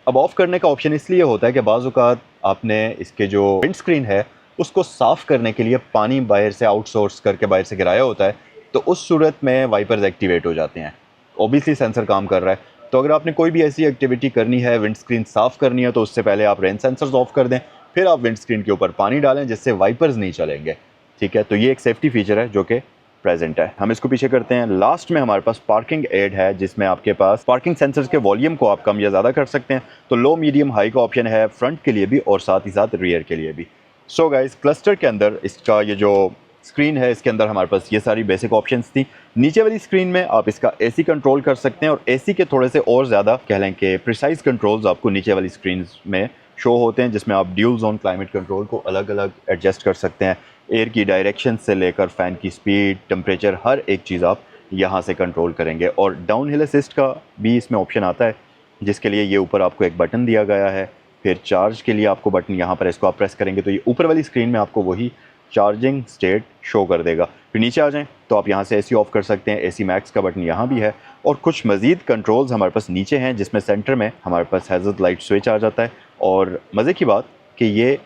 अब ऑफ़ करने का ऑप्शन इसलिए होता है कि बाज़ औक़ात आपने इसके जो विंड स्क्रीन है उसको साफ़ करने के लिए पानी बाहर से आउटसोर्स करके बाहर से गिराया होता है, तो उस सूरत में वाइपर्स एक्टिवेट हो जाते हैं। ऑब्वियसली सेंसर काम कर रहा है, तो अगर आपने कोई भी ऐसी एक्टिविटी करनी है, विंड स्क्रीन साफ़ करनी है, तो उससे पहले आप रेन सेंसर्स ऑफ कर दें, फिर आप विंड स्क्रीन के ऊपर पानी डालें जिससे वाइपर्स नहीं चलेंगे। ठीक है, तो ये एक सेफ्टी फीचर है जो कि प्रेजेंट है। हम इसको पीछे करते हैं। लास्ट में हमारे पास पार्किंग एड है जिसमें आपके पास पार्किंग सेंसर्स के वॉल्यूम को आप कम या ज़्यादा कर सकते हैं। तो लो, मीडियम, हाई का ऑप्शन है फ्रंट के लिए भी और साथ ही साथ रियर के लिए भी। सो गाइस, क्लस्टर के अंदर इसका ये जो स्क्रीन है इसके अंदर हमारे पास ये सारी बेसिक ऑप्शंस थी। नीचे वाली स्क्रीन में आप इसका एसी कंट्रोल कर सकते हैं और एसी के थोड़े से और ज़्यादा कह लें कि प्रिसाइज कंट्रोल्स आपको नीचे वाली स्क्रीन में शो होते हैं, जिसमें आप ड्यूल जोन क्लाइमेट कंट्रोल को अलग अलग एडजस्ट कर सकते हैं। एयर की डायरेक्शन से लेकर फ़ैन की स्पीड, टेम्परेचर, हर एक चीज़ आप यहाँ से कंट्रोल करेंगे। और डाउन हिल असिस्ट का भी इसमें ऑप्शन आता है, जिसके लिए ये ऊपर आपको एक बटन दिया गया है। फिर चार्ज के लिए आपको बटन यहाँ पर, इसको आप प्रेस करेंगे तो ये ऊपर वाली स्क्रीन में आपको वही चार्जिंग स्टेट शो कर देगा। फिर नीचे आ जाएं तो आप यहाँ से एसी ऑफ़ कर सकते हैं। एसी मैक्स का बटन यहाँ भी है और कुछ मज़ीद कंट्रोल्स हमारे पास नीचे हैं, जिसमें सेंटर में हमारे पास हैज़र्ड लाइट स्विच आ जाता है। और मज़े की बात कि ये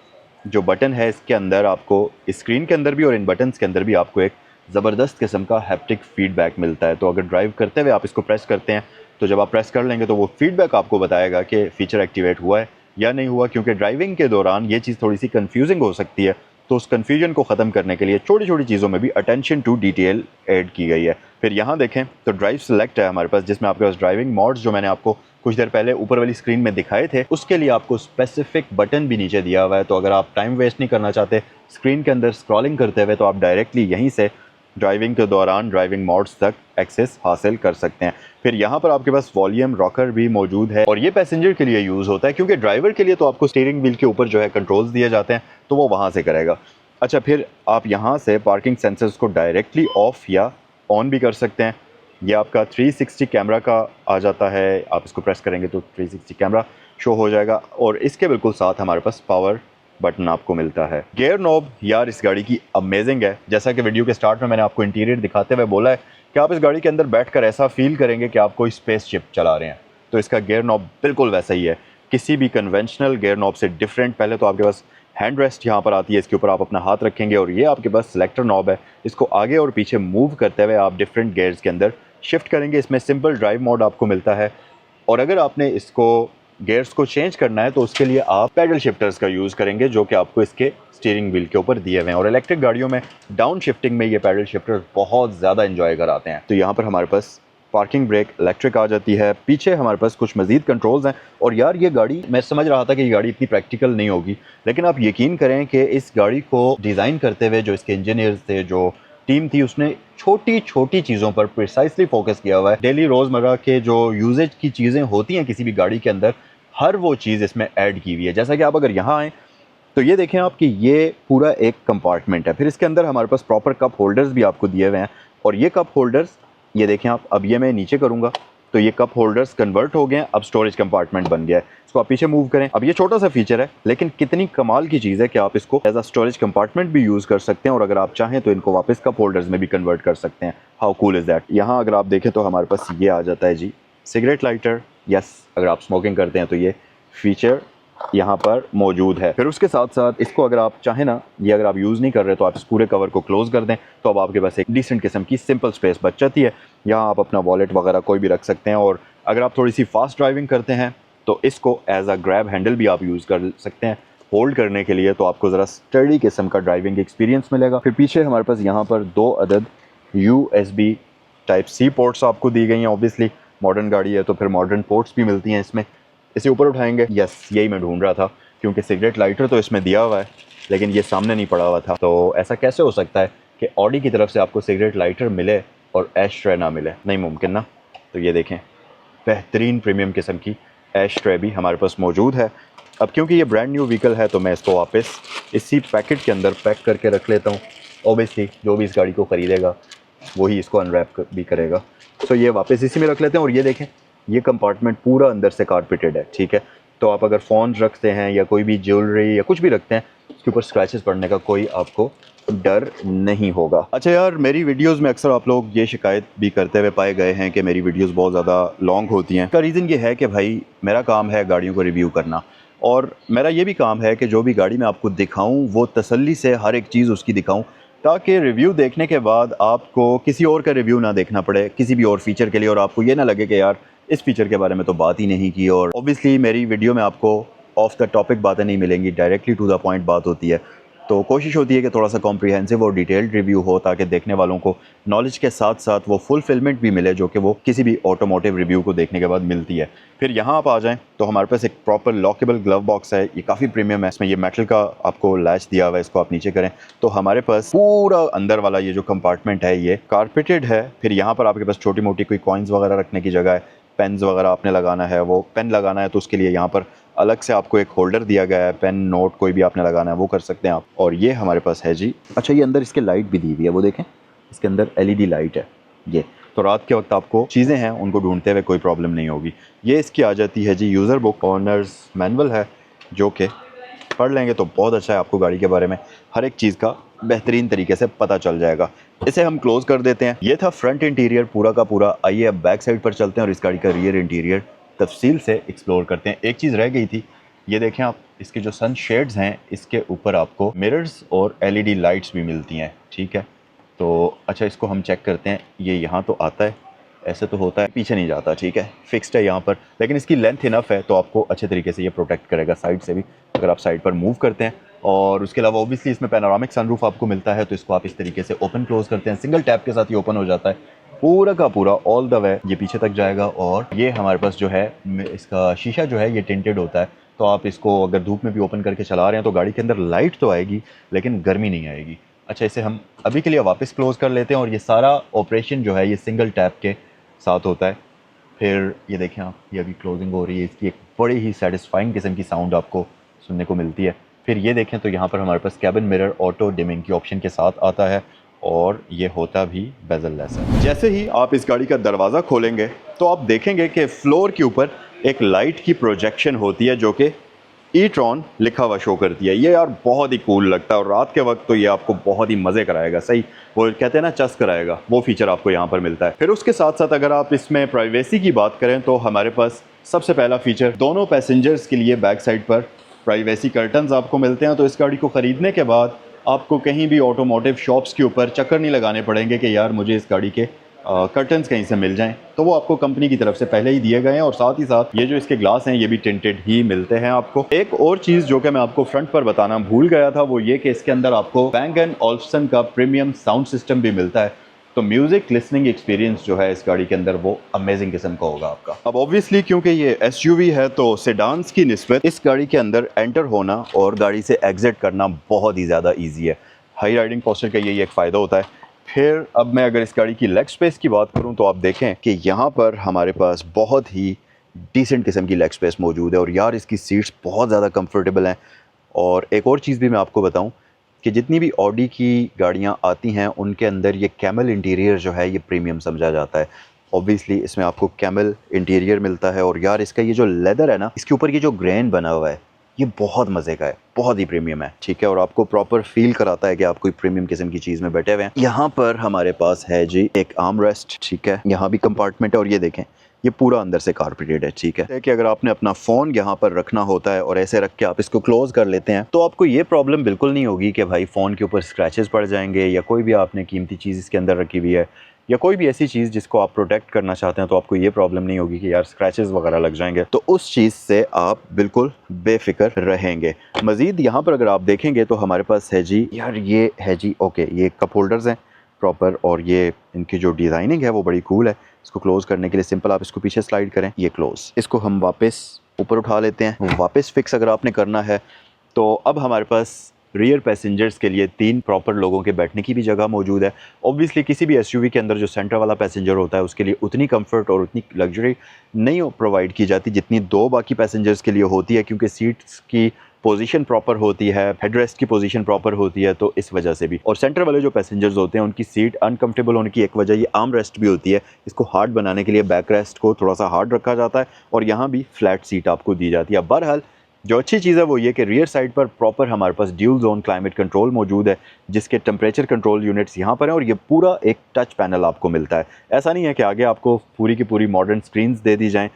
जो बटन है, इसके अंदर आपको स्क्रीन के अंदर भी और इन बटन्स के अंदर भी आपको एक ज़बरदस्त किस्म का हैप्टिक फीडबैक मिलता है। तो अगर ड्राइव करते हुए आप इसको प्रेस करते हैं तो जब आप प्रेस कर लेंगे तो वो फीडबैक आपको बताएगा कि फ़ीचर एक्टिवेट हुआ है या नहीं हुआ, क्योंकि ड्राइविंग के दौरान ये चीज़ थोड़ी सी कन्फ्यूजिंग हो सकती है। तो उस कन्फ्यूजन को ख़त्म करने के लिए छोटी छोटी चीज़ों में भी अटेंशन टू डिटेल ऐड की गई है। फिर यहाँ देखें तो ड्राइव सेलेक्ट है हमारे पास, जिसमें आपके पास ड्राइविंग मोड्स जो मैंने आपको कुछ देर पहले ऊपर वाली स्क्रीन में दिखाए थे, उसके लिए आपको स्पेसिफिक बटन भी नीचे दिया हुआ है। तो अगर आप टाइम वेस्ट नहीं करना चाहते स्क्रीन के अंदर स्क्रॉलिंग करते हुए, तो आप डायरेक्टली यहीं से ड्राइविंग के दौरान ड्राइविंग मोड्स तक एक्सेस हासिल कर सकते हैं। फिर यहाँ पर आपके पास वॉल्यूम रॉकर भी मौजूद है और ये पैसेंजर के लिए यूज़ होता है, क्योंकि ड्राइवर के लिए तो आपको स्टीयरिंग व्हील के ऊपर जो है कंट्रोल्स दिए जाते हैं, तो वो वहाँ से करेगा। अच्छा, फिर आप यहाँ से पार्किंग सेंसर्स को डायरेक्टली ऑफ या ऑन भी कर सकते हैं। ये आपका 360 कैमरा का आ जाता है, आप इसको प्रेस करेंगे तो 360 कैमरा शो हो जाएगा। और इसके बिल्कुल साथ हमारे पास पावर बटन आपको मिलता है। गियर नॉब यार इस गाड़ी की अमेजिंग है। जैसा कि वीडियो के स्टार्ट में मैंने आपको इंटीरियर दिखाते हुए बोला है कि आप इस गाड़ी के अंदर बैठकर ऐसा फील करेंगे कि आप कोई स्पेसशिप चला रहे हैं, तो इसका गियर नॉब बिल्कुल वैसा ही है, किसी भी कन्वेंशनल गियर नॉब से डिफरेंट। पहले तो आपके पास हैंड रेस्ट यहाँ पर आती है, इसके ऊपर आप अपना हाथ रखेंगे और ये आपके पास सेलेक्टर नॉब है। इसको आगे और पीछे मूव करते हुए आप डिफरेंट गियर्स के अंदर शिफ्ट करेंगे। इसमें सिंपल ड्राइव मोड आपको मिलता है और अगर आपने इसको गियर्स को चेंज करना है तो उसके लिए आप पैडल शिफ्टर्स का यूज़ करेंगे, जो कि आपको इसके स्टीयरिंग व्हील के ऊपर दिए हुए हैं। और इलेक्ट्रिक गाड़ियों में डाउन शिफ्टिंग में ये पैडल शिफ्टर्स बहुत ज़्यादा इंजॉय कराते हैं। तो यहाँ पर हमारे पास पार्किंग ब्रेक इलेक्ट्रिक आ जाती है। पीछे हमारे पास कुछ मज़ीद कंट्रोल्स हैं। और यार ये गाड़ी, मैं समझ रहा था कि ये गाड़ी इतनी प्रैक्टिकल नहीं होगी, लेकिन आप यकीन करें कि इस गाड़ी को डिज़ाइन करते हुए जो इसके इंजीनियर्स थे, जो टीम थी, उसने छोटी छोटी चीज़ों पर प्रिसाइसली फोकस किया हुआ है। डेली रोज़मर्रा के जो यूजेज की चीज़ें होती हैं किसी भी गाड़ी के अंदर, हर वो चीज़ इसमें ऐड की हुई है। जैसा कि आप अगर यहाँ आएँ तो ये देखें आप कि ये पूरा एक कंपार्टमेंट है। फिर इसके अंदर हमारे पास प्रॉपर कप होल्डर्स भी आपको दिए हुए हैं। और ये कप होल्डर्स, ये देखें आप, अब ये मैं नीचे करूँगा तो ये कप होल्डर्स कन्वर्ट हो गए हैं, अब स्टोरेज कंपार्टमेंट बन गया है। इसको आप पीछे मूव करें, अब ये छोटा सा फीचर है, लेकिन कितनी कमाल की चीज़ है कि आप इसको एज अ स्टोरेज कंपार्टमेंट भी यूज़ कर सकते हैं और अगर आप चाहें तो इनको वापस कप होल्डर्स में भी कन्वर्ट कर सकते हैं। How cool is that. यहाँ अगर आप देखें तो हमारे पास ये आ जाता है जी सिगरेट लाइटर। यस, अगर आप स्मोकिंग करते हैं तो ये फीचर यहाँ पर मौजूद है। फिर उसके साथ साथ इसको अगर आप चाहें ना, ये अगर आप यूज़ नहीं कर रहे तो आप इस पूरे कवर को क्लोज़ कर दें, तो अब आपके पास एक डिसेंट किस्म की सिंपल स्पेस बच जाती है। यहाँ आप अपना वॉलेट वगैरह कोई भी रख सकते हैं। और अगर आप थोड़ी सी फास्ट ड्राइविंग करते हैं तो इसको एज अ ग्रैब हैंडल भी आप यूज़ कर सकते हैं होल्ड करने के लिए, तो आपको ज़रा स्टडी किस्म का ड्राइविंग एक्सपीरियंस मिलेगा। फिर पीछे हमारे पास यहाँ पर 2 अदद USB टाइप C पोर्ट्स आपको दी गई हैं। ऑब्वियसली मॉडर्न गाड़ी है तो फिर मॉडर्न पोर्ट्स भी मिलती हैं इसमें। इसे ऊपर उठाएंगे, यस यही मैं ढूंढ रहा था, क्योंकि सिगरेट लाइटर तो इसमें दिया हुआ है लेकिन ये सामने नहीं पड़ा हुआ था। तो ऐसा कैसे हो सकता है कि ऑडी की तरफ से आपको सिगरेट लाइटर मिले और ऐश ट्रे ना मिले? नहीं मुमकिन ना। तो ये देखें, बेहतरीन प्रीमियम किस्म की ऐश ट्रे भी हमारे पास मौजूद है। अब क्योंकि ये ब्रांड न्यू व्हीकल है तो मैं इसको वापस इसी पैकेट के अंदर पैक करके रख लेता हूँ। ओबियसली जो भी इस गाड़ी को ख़रीदेगा वही इसको अनरैप भी करेगा। तो ये वापस इसी में रख लेते हैं। और ये देखें, ये कंपार्टमेंट पूरा अंदर से कारपेटेड है, ठीक है। तो आप अगर फ़ोन रखते हैं या कोई भी ज्वेलरी या कुछ भी रखते हैं, उसके ऊपर स्क्रैचेस पड़ने का कोई आपको डर नहीं होगा। अच्छा यार, मेरी वीडियोस में अक्सर आप लोग ये शिकायत भी करते हुए पाए गए हैं कि मेरी वीडियोस बहुत ज़्यादा लॉन्ग होती हैं। इसका रीज़न ये है कि भाई मेरा काम है गाड़ियों को रिव्यू करना, और मेरा ये भी काम है कि जो भी गाड़ी मैं आपको दिखाऊं वो तसल्ली से हर एक चीज़ उसकी दिखाऊं, ताकि रिव्यू देखने के बाद आपको किसी और का रिव्यू ना देखना पड़े किसी भी और फीचर के लिए, और आपको ये ना लगे कि यार इस फीचर के बारे में तो बात ही नहीं की। और ऑब्वियसली मेरी वीडियो में आपको ऑफ द टॉपिक बातें नहीं मिलेंगी, डायरेक्टली टू द पॉइंट बात होती है। तो कोशिश होती है कि थोड़ा सा कॉम्प्रिहेंसिव और डिटेल्ड रिव्यू हो, ताकि देखने वालों को नॉलेज के साथ साथ वो फुलफिलमेंट भी मिले जो कि वो किसी भी ऑटोमोटिव रिव्यू को देखने के बाद मिलती है। फिर यहाँ आप आ जाएं तो हमारे पास एक प्रॉपर लॉकेबल ग्लव बॉक्स है। ये काफ़ी प्रीमियम है, इसमें ये मेटल का आपको लैच दिया हुआ है। इसको आप नीचे करें तो हमारे पास पूरा अंदर वाला ये जो कंपार्टमेंट है ये कारपेटेड है। फिर यहाँ पर आपके पास छोटी मोटी कोई कॉइन्स वगैरह रखने की जगह है। पेन्स वगैरह आपने लगाना है, वो पेन लगाना है तो उसके लिए यहाँ पर अलग से आपको एक होल्डर दिया गया है, पेन नोट कोई भी आपने लगाना है वो कर सकते हैं आप। और ये हमारे पास है जी। अच्छा, ये अंदर इसके लाइट भी दी हुई है, वो देखें इसके अंदर LED लाइट है ये, तो रात के वक्त आपको चीज़ें हैं उनको ढूंढते हुए कोई प्रॉब्लम नहीं होगी। ये इसकी आ जाती है जी यूज़र बुक, ऑनर्स मैनुअल है जो कि पढ़ लेंगे तो बहुत अच्छा है, आपको गाड़ी के बारे में हर एक चीज़ का बेहतरीन तरीके से पता चल जाएगा। इसे हम क्लोज़ कर देते हैं। ये था फ्रंट इंटीरियर पूरा का पूरा। आइए अब बैक साइड पर चलते हैं और इस गाड़ी का रियर इंटीरियर तफसील से एक्सप्लोर करते हैं। एक चीज़ रह गई थी, ये देखें आप, इसके जो सन शेड्स हैं इसके ऊपर आपको मिरर्स और LED लाइट्स भी मिलती हैं, ठीक है। तो अच्छा, इसको हम चेक करते हैं। ये यहाँ तो आता है, ऐसे तो होता है, पीछे नहीं जाता, ठीक है, फिक्स्ड है यहाँ पर, लेकिन इसकी लेंथ इनफ है तो आपको अच्छे तरीके से ये प्रोटेक्ट करेगा साइड से भी अगर आप साइड पर मूव करते हैं। और उसके अलावा ओबियसली इसमें पैनोरामिक सनरूफ आपको मिलता है, तो इसको आप इस तरीके से ओपन क्लोज करते हैं, सिंगल टैप के साथ ही ओपन हो जाता है पूरा का पूरा ऑल द वे, ये पीछे तक जाएगा। और ये हमारे पास जो है इसका शीशा जो है ये टिंटेड होता है, तो आप इसको अगर धूप में भी ओपन करके चला रहे हैं तो गाड़ी के अंदर लाइट तो आएगी लेकिन गर्मी नहीं आएगी। अच्छा, इसे हम अभी के लिए वापस क्लोज कर लेते हैं और ये सारा ऑपरेशन जो है ये सिंगल टैप के साथ होता है। फिर ये देखें आप, ये अभी क्लोजिंग हो रही है, इसकी एक बड़ी ही सेटिस्फाइंग किस्म की साउंड आपको सुनने को मिलती है। फिर ये देखें तो यहाँ पर हमारे पास कैबिन मिरर ऑटो डिमिंग की ऑप्शन के साथ आता है और ये होता भी बेजल लेस है। जैसे ही आप इस गाड़ी का दरवाज़ा खोलेंगे तो आप देखेंगे कि फ्लोर के ऊपर एक लाइट की प्रोजेक्शन होती है जो कि ई-ट्रॉन लिखा हुआ शो करती है। ये यार बहुत ही कूल लगता है और रात के वक्त तो ये आपको बहुत ही मज़े कराएगा, सही वो कहते हैं ना चस कराएगा, वो फीचर आपको यहाँ पर मिलता है। फिर उसके साथ साथ अगर आप इसमें प्राइवेसी की बात करें तो हमारे पास सबसे पहला फीचर, दोनों पैसेंजर्स के लिए बैक साइड पर प्राइवेसी कर्टन्स आपको मिलते हैं। तो इस गाड़ी को ख़रीदने के बाद आपको कहीं भी ऑटोमोटिव शॉप्स के ऊपर चक्कर नहीं लगाने पड़ेंगे कि यार मुझे इस गाड़ी के कर्टन्स कहीं से मिल जाएं, तो वो आपको कंपनी की तरफ से पहले ही दिए गए हैं। और साथ ही साथ ये जो इसके ग्लास हैं ये भी टिंटेड ही मिलते हैं आपको। एक और चीज़ जो कि मैं आपको फ्रंट पर बताना भूल गया था वो ये कि इसके अंदर आपको Bang & Olufsen का प्रीमियम साउंड सिस्टम भी मिलता है, तो म्यूज़िक लिसनिंग एक्सपीरियंस जो है इस गाड़ी के अंदर वो अमेजिंग किस्म का होगा आपका। अब ऑब्वियसली क्योंकि ये SUV है तो सेडान्स की निस्बत इस गाड़ी के अंदर एंटर होना और गाड़ी से एग्जिट करना बहुत ही ज़्यादा ईजी है। हाई राइडिंग पोस्चर का यही एक फ़ायदा होता है। फिर अब मैं अगर इस गाड़ी की लेग स्पेस की बात करूं तो आप देखें कि यहाँ पर हमारे पास बहुत ही डिसेंट किस्म की लेग स्पेस मौजूद है और यार इसकी सीट्स बहुत ज़्यादा कंफर्टेबल हैं। और एक और चीज़ भी मैं आपको बताऊं कि जितनी भी ऑडी की गाड़ियाँ आती हैं उनके अंदर ये कैमल इंटीरियर जो है ये प्रीमियम समझा जाता है। ऑब्वियसली इसमें आपको कैमल इंटीरियर मिलता है और यार इसका ये जो लेदर है ना, इसके ऊपर ये जो ग्रेन बना हुआ है ये बहुत मज़े का है, बहुत ही प्रीमियम है, ठीक है। और आपको प्रॉपर फील कराता है कि आप कोई प्रीमियम किस्म की चीज़ में बैठे हुए हैं। यहाँ पर हमारे पास है जी एक आर्म रेस्ट, ठीक है, यहाँ भी कंपार्टमेंट है और ये देखें ये पूरा अंदर से कारपेटेड है, ठीक है। कि अगर आपने अपना फ़ोन यहाँ पर रखना होता है और ऐसे रख के आप इसको क्लोज़ कर लेते हैं तो आपको ये प्रॉब्लम बिल्कुल नहीं होगी कि भाई फ़ोन के ऊपर स्क्रैचेस पड़ जाएंगे या कोई भी आपने कीमती चीज़ इसके अंदर रखी हुई है या कोई भी ऐसी चीज़ जिसको आप प्रोटेक्ट करना चाहते हैं तो आपको ये प्रॉब्लम नहीं होगी कि यार स्क्रैचेस वगैरह लग जाएंगे, तो उस चीज़ से आप बिल्कुल बेफिक्र रहेंगे। मज़ीद यहाँ पर अगर आप देखेंगे तो हमारे पास है जी यार, ये है जी ओके, ये कप होल्डर्स हैं प्रॉपर और ये इनकी जो डिज़ाइनिंग है वो बड़ी कूल है। इसको क्लोज़ करने के लिए सिंपल आप इसको पीछे स्लाइड करें, ये क्लोज़, इसको हम वापस ऊपर उठा लेते हैं, वापस फिक्स अगर आपने करना है। तो अब हमारे पास रियर पैसेंजर्स के लिए 3 प्रॉपर लोगों के बैठने की भी जगह मौजूद है। ऑब्वियसली किसी भी SUV के अंदर जो सेंटर वाला पैसेंजर होता है उसके लिए उतनी कंफर्ट और उतनी लग्जरी नहीं प्रोवाइड की जाती जितनी 2 बाकी पैसेंजर्स के लिए होती है, क्योंकि सीट्स की पोजीशन प्रॉपर होती है, हेडरेस्ट की पोजीशन प्रॉपर होती है, तो इस वजह से भी। और सेंटर वाले जो पैसेंजर्स होते हैं उनकी सीट अनकंफर्टेबल होने की एक वजह ये आर्म रेस्ट भी होती है। इसको हार्ड बनाने के लिए बैक रेस्ट को थोड़ा सा हार्ड रखा जाता है और यहाँ भी फ्लैट सीट आपको दी जाती है। बहरहाल जो अच्छी चीज़ है वो ये कि रियर साइड पर प्रॉपर हमारे पास ड्यूल जोन क्लाइमेट कंट्रोल मौजूद है, जिसके टेम्परेचर कंट्रोल यूनिट्स यहाँ पर हैं और ये पूरा एक टच पैनल आपको मिलता है। ऐसा नहीं है कि आगे आपको पूरी की पूरी मॉडर्न स्क्रीन्स दे दी जाएं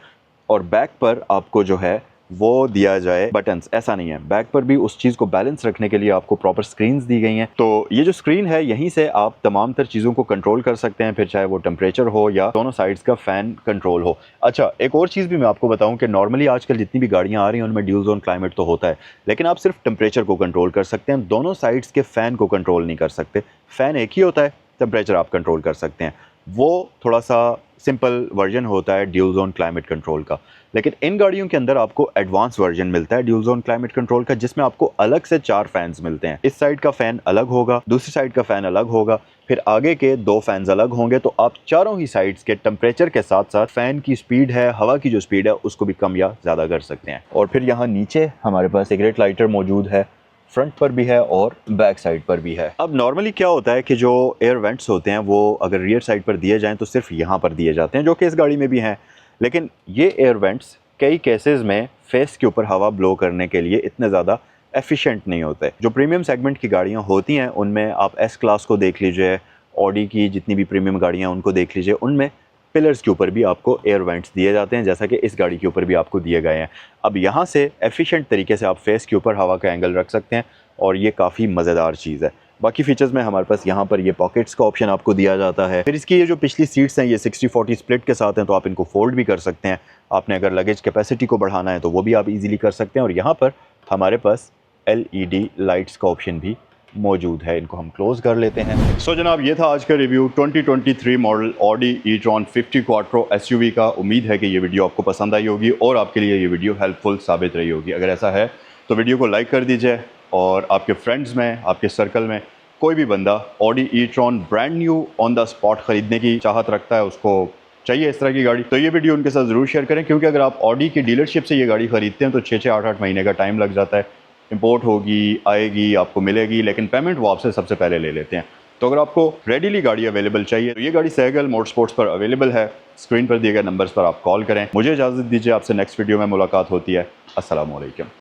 और बैक पर आपको जो है वो दिया जाए बटन्स, ऐसा नहीं है। बैक पर भी उस चीज़ को बैलेंस रखने के लिए आपको प्रॉपर स्क्रीन्स दी गई हैं। तो ये जो स्क्रीन है यहीं से आप तमाम तर चीज़ों को कंट्रोल कर सकते हैं, फिर चाहे वो टेम्परेचर हो या दोनों साइड्स का फ़ैन कंट्रोल हो। अच्छा, एक और चीज़ भी मैं आपको बताऊं कि नॉर्मली आजकल जितनी भी गाड़ियाँ आ रही हैं उनमें ड्यूल जोन क्लाइमेट तो होता है, लेकिन आप सिर्फ टेम्परेचर को कंट्रोल कर सकते हैं, दोनों साइड्स के फ़ैन को कंट्रोल नहीं कर सकते। फ़ैन एक ही होता है, टेम्परेचर आप कंट्रोल कर सकते हैं। वो थोड़ा सा सिंपल वर्जन होता है ड्यूल जोन क्लाइमेट कंट्रोल का, लेकिन इन गाड़ियों के अंदर आपको एडवांस वर्जन मिलता है ड्यूल जोन क्लाइमेट कंट्रोल का, जिसमें आपको अलग से 4 फैंस मिलते हैं। इस साइड का फ़ैन अलग होगा, दूसरी साइड का फ़ैन अलग होगा, फिर आगे के 2 फैंस अलग होंगे। तो आप चारों ही साइड्स के टेम्परेचर के साथ साथ फ़ैन की स्पीड है, हवा की जो स्पीड है, उसको भी कम या ज़्यादा कर सकते हैं। और फिर यहाँ नीचे हमारे पास सिगरेट लाइटर मौजूद है, फ्रंट पर भी है और बैक साइड पर भी है। अब नॉर्मली क्या होता है कि जो एयर वेंट्स होते हैं वो अगर रियर साइड पर दिए जाएं तो सिर्फ यहाँ पर दिए जाते हैं, जो कि इस गाड़ी में भी हैं, लेकिन ये एयर वेंट्स कई केसेस में फेस के ऊपर हवा ब्लो करने के लिए इतने ज़्यादा एफिशिएंट नहीं होते। जो प्रीमियम सेगमेंट की गाड़ियाँ होती हैं उनमें आप एस क्लास को देख लीजिए, ऑडी की जितनी भी प्रीमियम गाड़ियाँ उनको देख लीजिए, उनमें पिलर्स के ऊपर भी आपको एयर वेंट्स दिए जाते हैं, जैसा कि इस गाड़ी के ऊपर भी आपको दिए गए हैं। अब यहाँ से एफिशिएंट तरीके से आप फेस के ऊपर हवा का एंगल रख सकते हैं और ये काफ़ी मज़ेदार चीज़ है। बाकी फीचर्स में हमारे पास यहाँ पर ये पॉकेट्स का ऑप्शन आपको दिया जाता है। फिर इसकी ये जो पिछली सीट्स हैं ये 60-40 स्प्लिट के साथ हैं, तो आप इनको फोल्ड भी कर सकते हैं। आपने अगर लगेज कैपेसिटी को बढ़ाना है तो वो भी आप इजीली कर सकते हैं। और यहाँ पर हमारे पास LED लाइट्स का ऑप्शन भी मौजूद है, इनको हम क्लोज कर लेते हैं। सो जनाब, ये था आज का review 2023 model Audi e-tron 50 quattro SUV का। उम्मीद है कि ये वीडियो आपको पसंद आई होगी और आपके लिए ये वीडियो हेल्पफुल साबित रही होगी। अगर ऐसा है तो वीडियो को लाइक कर दीजिए और आपके फ्रेंड्स में, आपके सर्कल में कोई भी बंदा Audi e-tron brand new on the spot ख़रीदने की चाहत रखता है, उसको चाहिए इस तरह की गाड़ी, तो ये वीडियो उनके साथ ज़रूर शेयर करें, क्योंकि अगर आप ऑडी की डीलरशिप से ये गाड़ी ख़रीदते हैं तो 6-6, 8-8 महीने का टाइम लग जाता है। इंपोर्ट होगी, आएगी, आपको मिलेगी, लेकिन पेमेंट वो आपसे सबसे पहले ले लेते हैं। तो अगर आपको रेडीली गाड़ी अवेलेबल चाहिए तो ये गाड़ी सहगल मोटर स्पोर्ट्स पर अवेलेबल है। स्क्रीन पर दिए गए नंबर्स पर आप कॉल करें। मुझे इजाज़त दीजिए, आपसे नेक्स्ट वीडियो में मुलाकात होती है। अस्सलाम वालेकुम।